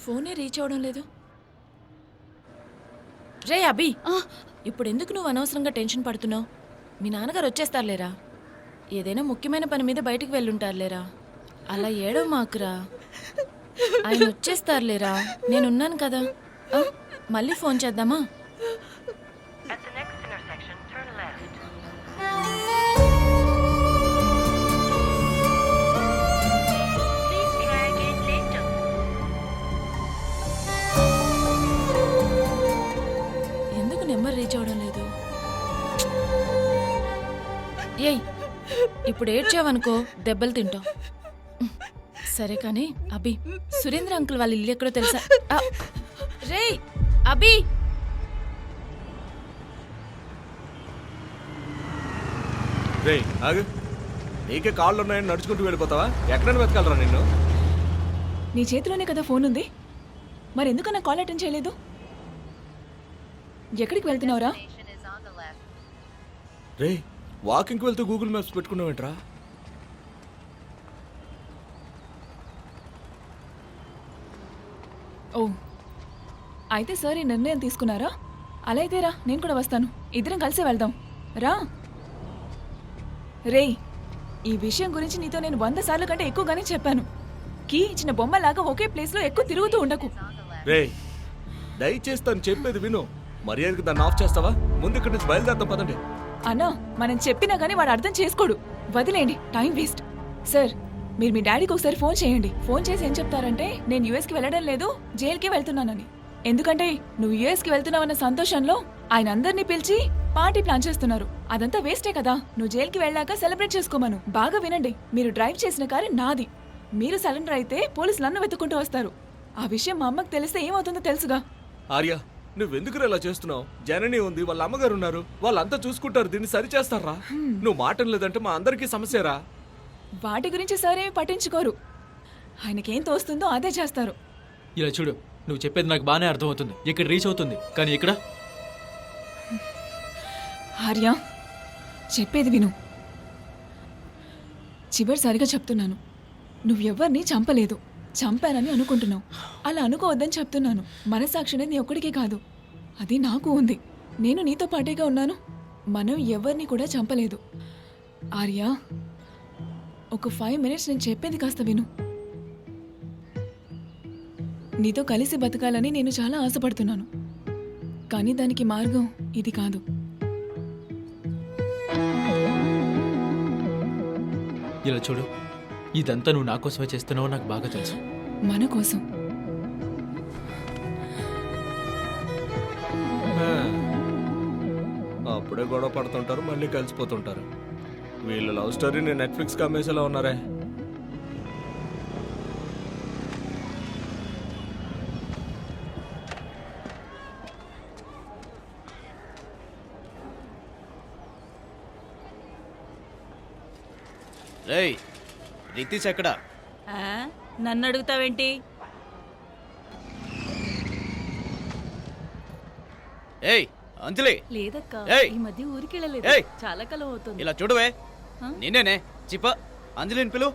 ఫోనే రీచ్ అవడం లేదు. రే అభి, ఇప్పుడు ఎందుకు నువ్వు అనవసరంగా టెన్షన్ పడుతున్నావు? మీ నాన్నగారు వచ్చేస్తారులేరా. ఏదైనా ముఖ్యమైన పని మీద బయటికి వెళ్ళుంటారులేరా. అలా ఏడవ మాకురా. ఆయన వచ్చేస్తారులేరా, నేనున్నాను కదా. మళ్ళీ ఫోన్ చేద్దామా? ఎందుకు నెంబర్ రీచ్ అవడం లేదు? ఏయ్, ఇప్పుడు ఏడ్చావనుకో దెబ్బలు తింటాం. సరే కానీ అభి, సురేంద్ర అంకుల్ వాళ్ళ ఇల్లు ఎక్కడో తెలుసా? రే అభి, రే ఆగు. నీకే కాళ్ళు ఉన్నాయని నడుచుకుంటూ వెళ్ళిపోతావా? ఎక్కడైనా వెతకాలరా నిన్ను? నీ చేతిలోనే కదా ఫోన్ ఉంది, మరి ఎందుకన్నా కాల్ అటెండ్ చేయలేదు? ఎక్కడికి వెళ్తున్నావురా? రే, వాకింగ్కి వెళ్తూ గూగుల్ మ్యాప్స్ పెట్టుకున్నావేంట్రా? ఓ, అయితే సార్ ఈ నిర్ణయం తీసుకున్నారా? అలా అయితే రా, నేను కూడా వస్తాను. ఇద్దరం కలిసే వెళ్దాం రా. రే, ఈ విషయం గురించి నీతో నేను 100 సార్లు కంటే ఎక్కువగానే చెప్పాను. కీ ఇచ్చిన బొమ్మలాగా ఒకే ప్లేస్లో ఎక్కువ తిరుగుతూ ఉండకు. రే, దయచేసి తను చెప్పేది విను. మర్యాదకి దాన్ని ఆఫ్ చేస్తావా? ముందు ఇక్కడి నుంచి బయలుదేరతాం పదండి. అన్నా, మనం చెప్పినా కానీ వాడు అర్థం చేసుకోడు. వదిలేండి, టైం వేస్ట్. సార్, మీరు మీ డాడీకి ఒకసారి ఫోన్ చేయండి. ఫోన్ చేసి ఏం చెప్తారంటే నేను యుఎస్కి వెళ్ళడం లేదు, జైలుకి వెళ్తున్నానని. ఎందుకంటే నువ్వు యుఎస్కి వెళ్తున్నావన్న సంతోషంలో ఆయన అందరినీ పిలిచి పార్టీ ప్లాన్ చేస్తున్నారు. అదంతా వేస్టే కదా. నువ్వు జైలుకి వెళ్ళాక సెలబ్రేట్ చేసుకోమను. బాగా వినండి, మీరు డ్రైవ్ చేసిన కారు నాది. మీరు సరెండర్ అయితే పోలీసులు నన్ను వెతుక్కుంటూ వస్తారు. ఆ విషయం మా అమ్మకి తెలిస్తే ఏమవుతుందో తెలుసుగా. ఆర్య, నువ్వెందుకు ఇలా చేస్తున్నావు? జనని ఉంది, వాళ్ళ అమ్మగారు ఉన్నారు, వాళ్ళంతా చూసుకుంటారు. దీన్ని సరి చేస్తారా? నువ్వు మాట లేదంటే మా అందరికీ సమస్యరా. వాటి గురించి సార్ ఏమి పట్టించుకోరు. ఆయనకేం తోస్తుందో అదే చేస్తారు. ఇలా చూడు, నువ్వు చెప్పేది నాకు బాగానే అర్థమవుతుంది. ఇక్కడ రీచ్ అవుతుంది, కానీ ఇక్కడ ఆర్య, చెప్పేది విను. చివరిసారిగా చెప్తున్నాను, నువ్వెవ్వరిని చంపలేదు. చంపానని అనుకుంటున్నావు. అలా అనుకోవద్దని చెప్తున్నాను. మనసాక్షి అనేది నీ ఒక్కడికే కాదు, అది నాకు ఉంది. నేను నీతో పాటేగా ఉన్నాను. మనం ఎవరిని కూడా చంపలేదు. ఆర్య, ఒక 5 మినిట్స్ నేను చెప్పేది కాస్త విను. నీతో కలిసి బతకాలని నేను చాలా ఆశపడుతున్నాను, కానీ దానికి మార్గం ఇది కాదు. ఇలా చూడు, ఇదంతా నువ్వు నా కోసమే చేస్తున్నావు, నాకు బాగా తెలుసు. మన కోసం. అప్పుడే గొడవ పడుతుంటారు, మళ్ళీ కలిసిపోతుంటారు. వీళ్ళ లవ్ స్టోరీని నెట్ఫ్లిక్స్ అమ్మేసేలా ఉన్నారే. రేయ్, రితీష్ ఎక్కడా? నన్ను అడుగుతావేంటి? ఏయ్ అంజలి, లేదక్క, ఏయ్! ఈ మధ్య ఊరికి వెళ్ళలేదు. ఏయ్! చాలా కాలం అవుతుంది. ఇలా చూడవే, నిన్నేనే చిప్ప. అంజలిని పిలు.